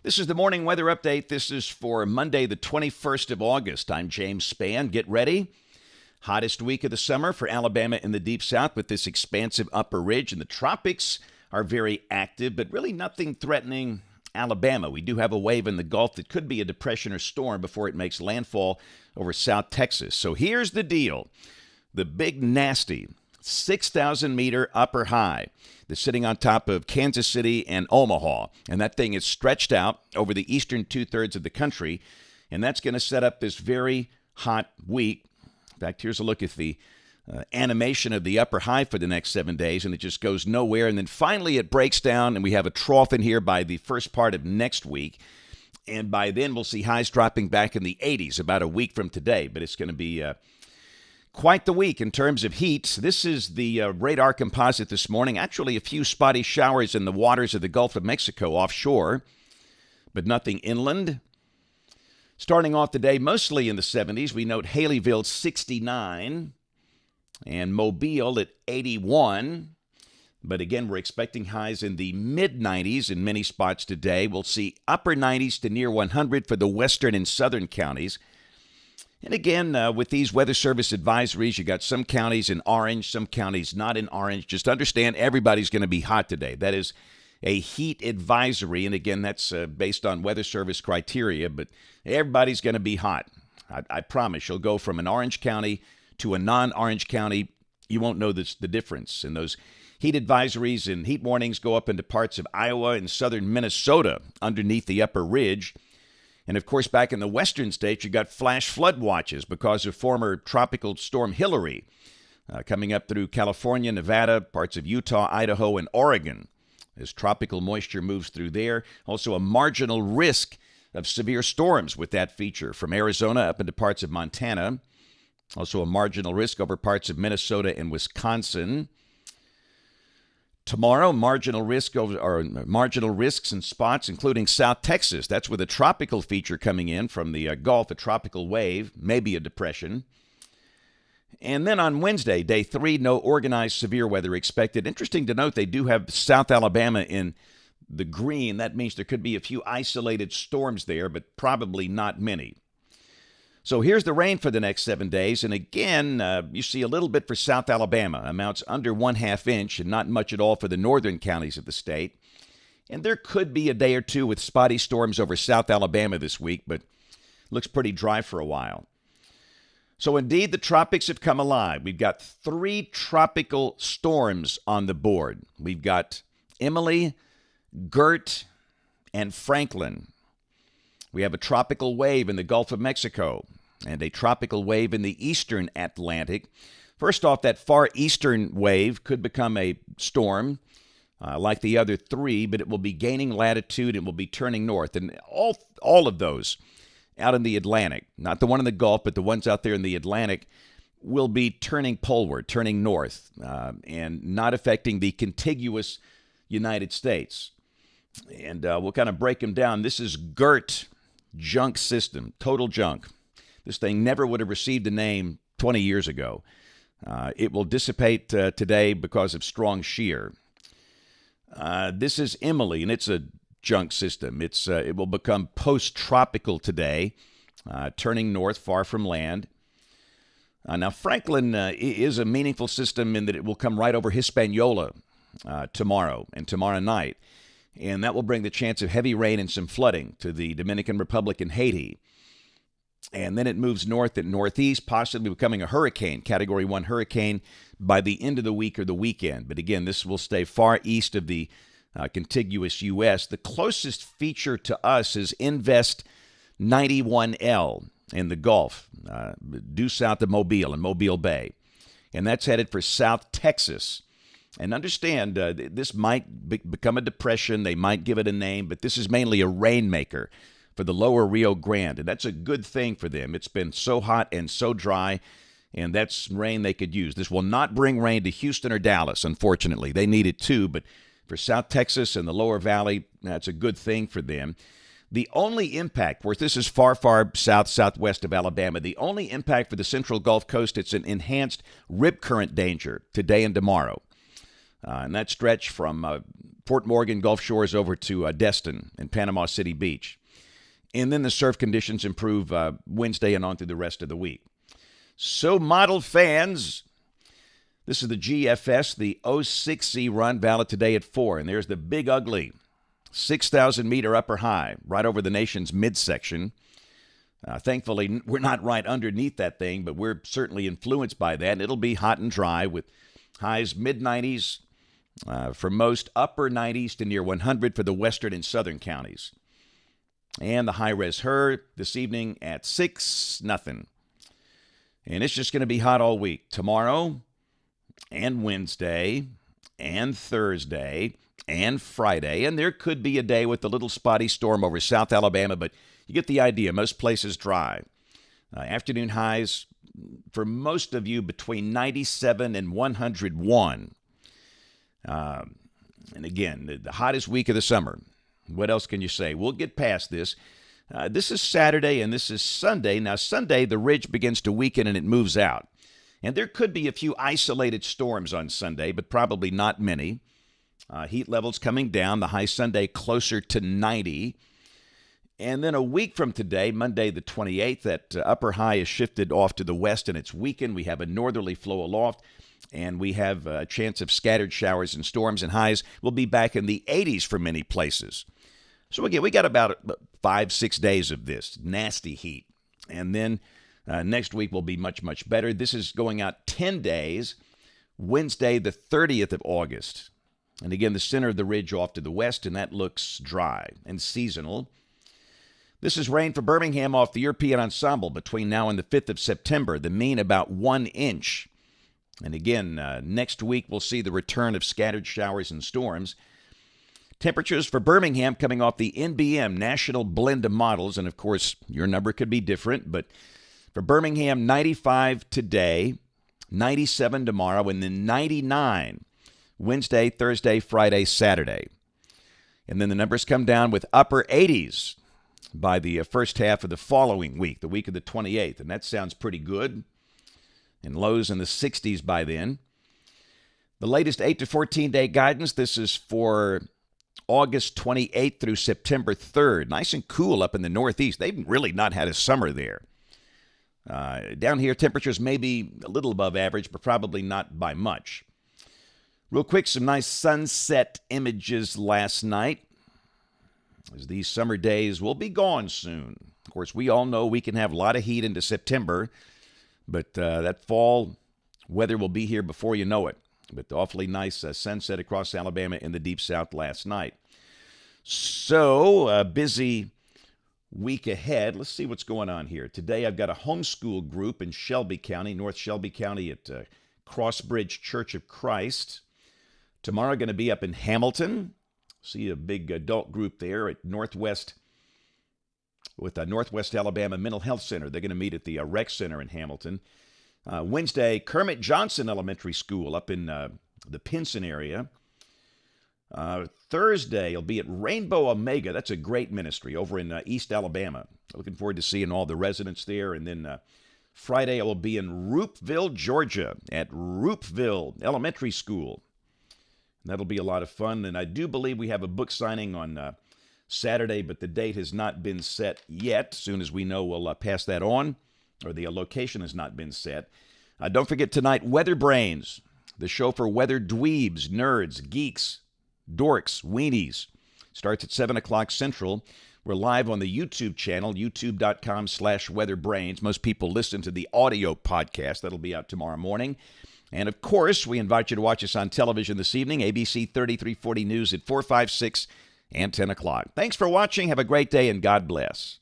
This is the morning weather update. This is for Monday, the 21st of August. I'm James Spann. Get ready. Hottest week of the summer for Alabama in the Deep South with this expansive upper ridge. And the tropics are very active, but really nothing threatening Alabama. We do have a wave in the Gulf that could be a depression or storm before it makes landfall over South Texas. So here's the deal. The big nasty 6,000-meter upper high that's sitting on top of Kansas City and Omaha. And that thing is stretched out over the eastern two-thirds of the country. And that's going to set up this very hot week. In fact, here's a look at the animation of the upper high for the next 7 days, and it just goes nowhere. And then finally it breaks down, and we have a trough in here by the first part of next week. And by then we'll see highs dropping back in the 80s about a week from today. But it's going to be quite the week in terms of heat. This is the radar composite this morning. Actually, a few spotty showers in the waters of the Gulf of Mexico offshore, but nothing inland. Starting off the day mostly in the 70s, we note Haleyville 69 and Mobile at 81. But again, we're expecting highs in the mid-90s in many spots today. We'll see upper 90s to near 100 for the western and southern counties. And again, with these Weather Service advisories, you got some counties in orange, some counties not in orange. Just understand everybody's going to be hot today. That is a heat advisory. And again, that's based on Weather Service criteria, but everybody's going to be hot. I promise you'll go from an orange county to a non-orange county. You won't know the difference. And those heat advisories and heat warnings go up into parts of Iowa and southern Minnesota underneath the upper ridge. And, of course, back in the western states, you got flash flood watches because of former tropical storm Hillary coming up through California, Nevada, parts of Utah, Idaho, and Oregon as tropical moisture moves through there. Also a marginal risk of severe storms with that feature from Arizona up into parts of Montana. Also a marginal risk over parts of Minnesota and Wisconsin. Tomorrow, marginal risks and spots, including South Texas. That's with a tropical feature coming in from the Gulf, a tropical wave, maybe a depression. And then on Wednesday, day 3, no organized severe weather expected. Interesting to note, they do have South Alabama in the green. That means there could be a few isolated storms there, but probably not many. So here's the rain for the next 7 days. And again, you see a little bit for South Alabama, amounts under 1/2 inch, and not much at all for the northern counties of the state. And there could be a day or two with spotty storms over South Alabama this week, but looks pretty dry for a while. So indeed, the tropics have come alive. We've got 3 tropical storms on the board. We've got Emily, Gert, and Franklin. We have a tropical wave in the Gulf of Mexico and a tropical wave in the eastern Atlantic. First off, that far eastern wave could become a storm like the other 3, but it will be gaining latitude and will be turning north. And all of those out in the Atlantic, not the one in the Gulf, but the ones out there in the Atlantic, will be turning poleward, turning north, and not affecting the contiguous United States. And we'll kind of break them down. This is Gert. Junk system, total junk. This thing never would have received a name 20 years ago. It will dissipate today because of strong shear. This is Emily, and it's a junk system. It will become post-tropical today, turning north far from land. Now, Franklin is a meaningful system in that it will come right over Hispaniola tomorrow and tomorrow night. And that will bring the chance of heavy rain and some flooding to the Dominican Republic and Haiti. And then it moves north and northeast, possibly becoming a hurricane, Category 1 hurricane, by the end of the week or the weekend. But again, this will stay far east of the contiguous U.S. The closest feature to us is Invest 91L in the Gulf, due south of Mobile and Mobile Bay. And that's headed for South Texas. And understand, this might become a depression. They might give it a name, but this is mainly a rainmaker for the lower Rio Grande, and that's a good thing for them. It's been so hot and so dry, and that's rain they could use. This will not bring rain to Houston or Dallas, unfortunately. They need it too, but for South Texas and the lower valley, that's a good thing for them. The only impact, where this is far, far southwest of Alabama, the only impact for the central Gulf Coast, it's an enhanced rip current danger today and tomorrow. And that stretch from Fort Morgan, Gulf Shores over to Destin and Panama City Beach. And then the surf conditions improve Wednesday and on through the rest of the week. So, model fans, this is the GFS, the 06Z run, valid today at 4. And there's the big, ugly 6,000-meter upper high right over the nation's midsection. Thankfully, we're not right underneath that thing, but we're certainly influenced by that. And it'll be hot and dry with highs mid-90s for most, upper 90s to near 100 for the western and southern counties. And the high-res HER this evening at 6-0. And it's just going to be hot all week. Tomorrow and Wednesday and Thursday and Friday. And there could be a day with a little spotty storm over South Alabama, but you get the idea. Most places dry. Afternoon highs for most of you between 97 and 101. And again, the hottest week of the summer. What else can you say? We'll get past this. This is Saturday and this is Sunday. Now, Sunday, the ridge begins to weaken and it moves out. And there could be a few isolated storms on Sunday, but probably not many. Heat levels coming down. The high Sunday closer to 90. And then a week from today, Monday the 28th, that upper high is shifted off to the west and it's weakened. We have a northerly flow aloft, and we have a chance of scattered showers and storms, and highs will be back in the 80s for many places. So again, we got about 5-6 days of this nasty heat. And then next week will be much, much better. This is going out 10 days, Wednesday the 30th of August. And again, the center of the ridge off to the west, and that looks dry and seasonal. This is rain for Birmingham off the European Ensemble between now and the 5th of September, the mean about 1 inch. And again, next week we'll see the return of scattered showers and storms. Temperatures for Birmingham coming off the NBM National Blend of Models, and of course your number could be different, but for Birmingham, 95 today, 97 tomorrow, and then 99 Wednesday, Thursday, Friday, Saturday. And then the numbers come down with upper 80s by the first half of the following week, the week of the 28th, and that sounds pretty good. And lows in the 60s by then. The latest 8 to 14-day guidance, this is for August 28th through September 3rd. Nice and cool up in the Northeast. They've really not had a summer there. Down here, temperatures may be a little above average, but probably not by much. Real quick, some nice sunset images last night, as these summer days will be gone soon. Of course, we all know we can have a lot of heat into September, but that fall weather will be here before you know it. But awfully nice sunset across Alabama in the deep south last night. So, a busy week ahead. Let's see what's going on here. Today, I've got a homeschool group in Shelby County, North Shelby County at Crossbridge Church of Christ. Tomorrow, going to be up in Hamilton. See a big adult group there at Northwest Alabama Mental Health Center. They're going to meet at the Rec Center in Hamilton. Wednesday, Kermit Johnson Elementary School up in the Pinson area. Thursday, it'll be at Rainbow Omega. That's a great ministry over in East Alabama. Looking forward to seeing all the residents there. And then Friday, I will be in Roopville, Georgia at Roopville Elementary School. That'll be a lot of fun, and I do believe we have a book signing on Saturday, but the date has not been set yet. As soon as we know, we'll pass that on, or the location has not been set. Don't forget tonight, Weather Brains, the show for weather dweebs, nerds, geeks, dorks, weenies. Starts at 7 o'clock Central. We're live on the YouTube channel, youtube.com/weatherbrains. Most people listen to the audio podcast. That'll be out tomorrow morning. And, of course, we invite you to watch us on television this evening, ABC 3340 News at 4, 5, 6, and 10 o'clock. Thanks for watching. Have a great day, and God bless.